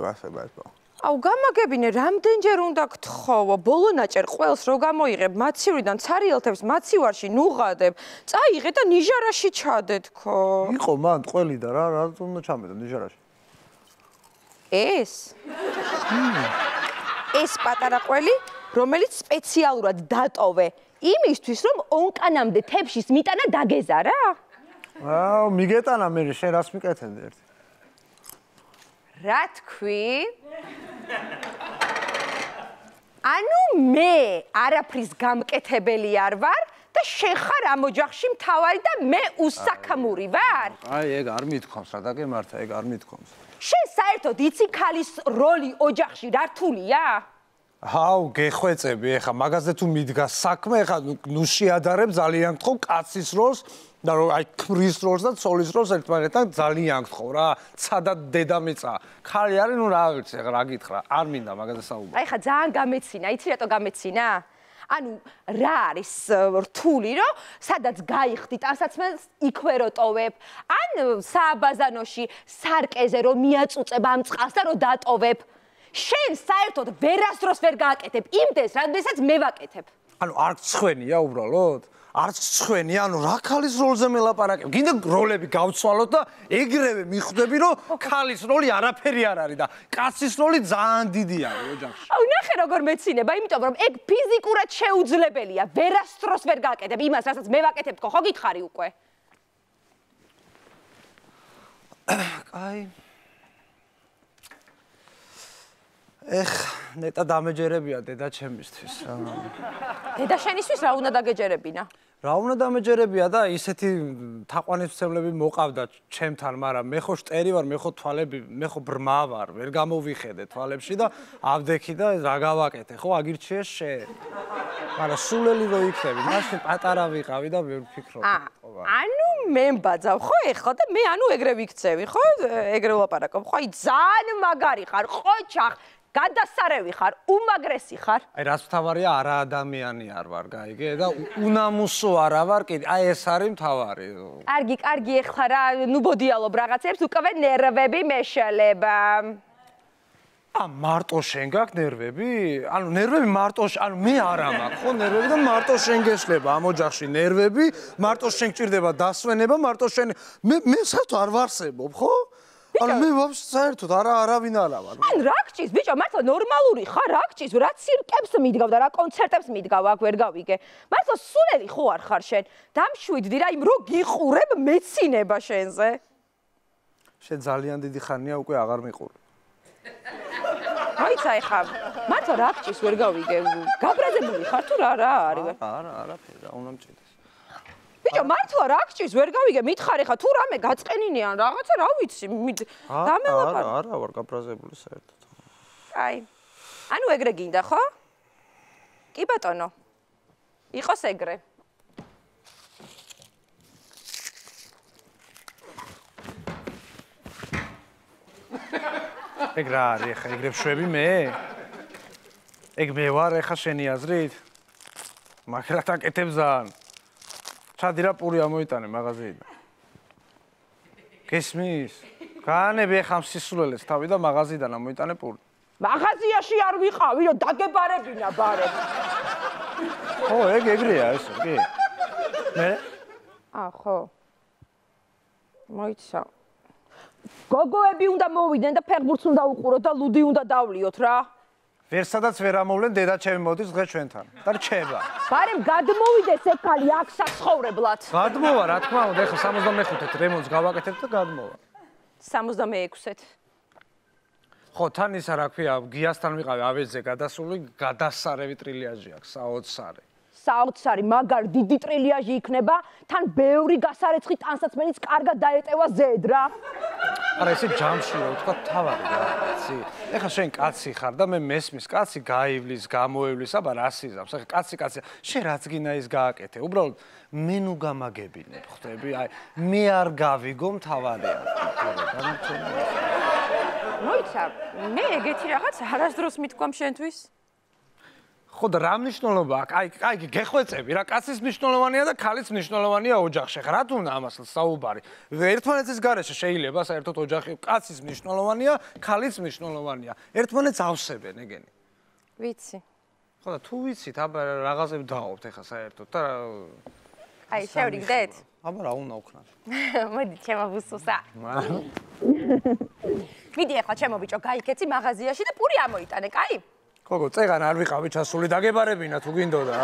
ვასებათო. აუ გამაგებინე, რამდენჯერ უნდა გთხოვო, ბოლონაჭერ ყველს რო გამოიღებ, მაცივრიდან ცარიელთებს მაცივარში ნუღადებ, წაიღე და ნიჟარაში ჩადეთქო. იყო მან ყველი და რა უნდა ჩამედო ნიჟარაში. ეს პატარა ყველი, რომელიც სპეციალურად დატოვე იმისთვის, რომ ონკანამდე თებშის მიტანა დაგეზარა? აუ, მიგეტანა მე შენ რას მიკეთებდი ერთი. რა თქვი? ანუ მე არაფრის გამკეთებელი არ ვარ და შენ ხარ ამ ოჯახში მთავარი და მე უსაქამური ვარ? აი, ეგ არ მithქვამს რა დაგემართა, ეგ არ მithქვამს. შენ საერთოდ იცი ქალის როლი ოჯახში რა რთულია? აუ, გეხვეწები, ეხა მაგაზე თუ მიდგა საქმე, ეხა ნუ შეადარებ ძალიან გთხოვ კაცის როლს და აი ქმრის როლს და ცოლის როლს ერთმანეთთან ძალიან გთხოვ რა. ცადად დედამიწა. ხალი არის, ნუ რა ვიცი, ეხა რა გითხრა, არ მინდა მაგაზე საუბარი. აი ხა ძალიან გამეცინა, იცი რატო გამეცინა? ანუ რა არის რთული, რომ სადაც გაიხდი ტანსაცმელს იქვე რო ტოვებ, ან სააბაზანოში სარკეზე რომ მიაწუწებ ამ წყალს და რომ დატოვებ. შენ საერთოდ ვერასდროს ვერ გააკეთებ იმდენს, რამდენსაც მე ვაკეთებ. ანუ არ გცხვენია უბრალოდ? არც გცხვენია, ანუ რა ქალის როლზე მელაპარაკებ? გინდა როლები გავცვალოთ და ეგრევე მიხვდები, რომ ქალის როლი არაფერი არ არის და კაცის როლი ძალიან დიდი არის ოჯახში. აუ ნახე როგორ მეცინება, იმიტომ რომ ეგ ფიზიკურად შეუძლებელია, ვერასდროს ვერ გააკეთებ იმას, რასაც მე ვაკეთებ, ხო გითხარი უკვე? აი ნეტა დამეჯერებია დედა ჩემისთვის. დედა შენისთვის რა უნდა დაგეჯერებინა? რა უნდა დამეჯერებია და ისეთი თაყვანისმცემლები მოყავდა ჩემთან, მაგრამ მე ხო შტერი ვარ, მე ხო თვალები, მე ხო ბრმა ვარ, ვერ გამოვიხედე თვალებში და ავდექი და რა გავაკეთე, ხო აგირჩიეს შენ. მაგრამ სულელი რო იქნები, მაშინ პატარა ვიყავი და ვერ ვფიქრობ. ანუ მე მბაძავ ხო ეხლა და მე ანუ ეგრე ვიქცევი, ხო? ეგრე ვლაპარაკობ, ხო? აი ძალიან მაგარი ხარ, ყოჩახ. გადასარევი ხარ, უმაგრესი ხარ. აი რაც მთავარია არა ადამიანი არ ვარ, გაიგე და უნამუსო არა ვარ, კიდე აი ეს არის მთავარი. კარგი, ეხლა რა, ნუ ბოდიალობ რაღაცებს, უკვე ნერვები მეშალება. მარტო შენ გაქვს ნერვები? ანუ ნერვები მარტო, ანუ მე არა მაქვს, ხო ნერვები და მარტო შენ გეშლება ამ ოჯახში ნერვები, მარტო შენ გჭირდება დასვენება, მარტო შენ მე საერთოდ არ ვარსებობ, ხო? ანუ მე ვაფშე საერთოდ არავინ არა ვარ. ან რა გჭირს, ბიჭო, მართლა ნორმალური ხარ, რა გჭირს, რა ცირკებს მიდგავ და რა კონცერტებს მიდგავ, აქ ვერ გავიგე. მართლა სულელი ხო არ ხარ შენ? დამშვიდდი რა, იმ რო გიყურებ მეცინება შენზე. შენ ძალიან დიდი ხანია უკვე აღარ მიყური. აიცა ეხა, მართლა რა გჭირს, ვერ გავიგე. გაბრაზებული ხარ თუ რა არის? არაფერი, რა უნდა მჭირდეს. ბიჭო, მართლა რა გჭირს, ვერ გავიგე, მითხარი ხა თუ რამე გაწყენინე ან რაღაცა, რა ვიცი, დამელაპარ. არა ვარ გაბრაზებული საერთოდ. აი. ანუ ეგრე გინდა, ხო? კი ბატონო. იყოს ეგრე. ეგ რა არის ხა, ეგრე ვშვები მე? ეგ მე ვარ ხა შენი აზრით? მაგრამ აკეთებ ძალიან. ჩადი რა პური ამოიტანე მაღაზიიდან. გესმის? გაანები ხა მსისულელეს თავი და მაღაზიიდან ამოიტანე პური. მაღაზიაში არ ვიყავი, რომ დაგებარებინა ბარე. ხო, ეგრეა ესე, კი. მე? ხო. მოიცა. გოგოები უნდა მოვიდნენ და ფეხბურთს უნდა უყუროთ და ლუდი უნდა დავლიოთ რა. ვერ სადაც ვერ ამოვლენ დედა ჩემი მოდის დღეს ჩვენთან და რჩება. ბარემ გადმოვიდეს ეგ ხალი აქ საცხოვრებლად. გადმოვა, რა თქმა უნდა, ეხლა 65-ით რემონტს გავაკეთებ და გადმოვა. 66-ით. ხო, თან ისა რა ქვია, გიასთან ვიყავი ავეჯზე გადასული, გადასარევი ტრილიაჟი აქვს, საოცარი. საოცარი, მაგარ დიდი ტრილიაჟი იქნება, თან ბევრი გასარეცხი ტანსაცმელიც კარგად დაეტევა ზედ რა. არა, ესე ჯამში რა ვთქვა თავარი რა, იცი? ეხლა შენ კაცი ხარ და მე მესმის, კაცი გაივლის, გამოევლის, აბა რა სიზავს? ეხლა კაცი, შენ რაც გინდა ის გააკეთე. უბრალოდ მე ნუ გამაგებინებ, ხვდები? აი, მე არ გავიგო მთავარია. მოიცა, მე ეგეთი რაღაც არასდროს მithქვამ შენთვის. ხო და რა მნიშვნელობა აქვს? აი, გეხვეწები რა, კაცის მნიშვნელოვანია და ქალის მნიშვნელოვანია ოჯახში. ხა რა თქმა ამას საუბარი. ერთმანეთის გარეშე შეიძლება საერთოდ ოჯახი კაცის მნიშვნელოვანია, ქალის მნიშვნელოვანია. ერთმანეთს ავსებენ ეგენი. ვიცი. ხო და თუ ვიცით, აბა რაღაცები დავობთ ეხა საერთოდ და აი, შევრიგდეთ? აბა რა უნდა ვქნათ? მოდი, ჩემო ბუსუსა. მიდი ახლა ჩემო ბიჭო, გაიქეცი მაღაზიაში და პური ამოიტანე, კაი? გოგო, წეგან არ ვიყავი ჩასული, დაგებარებინა თუ გინდოდა.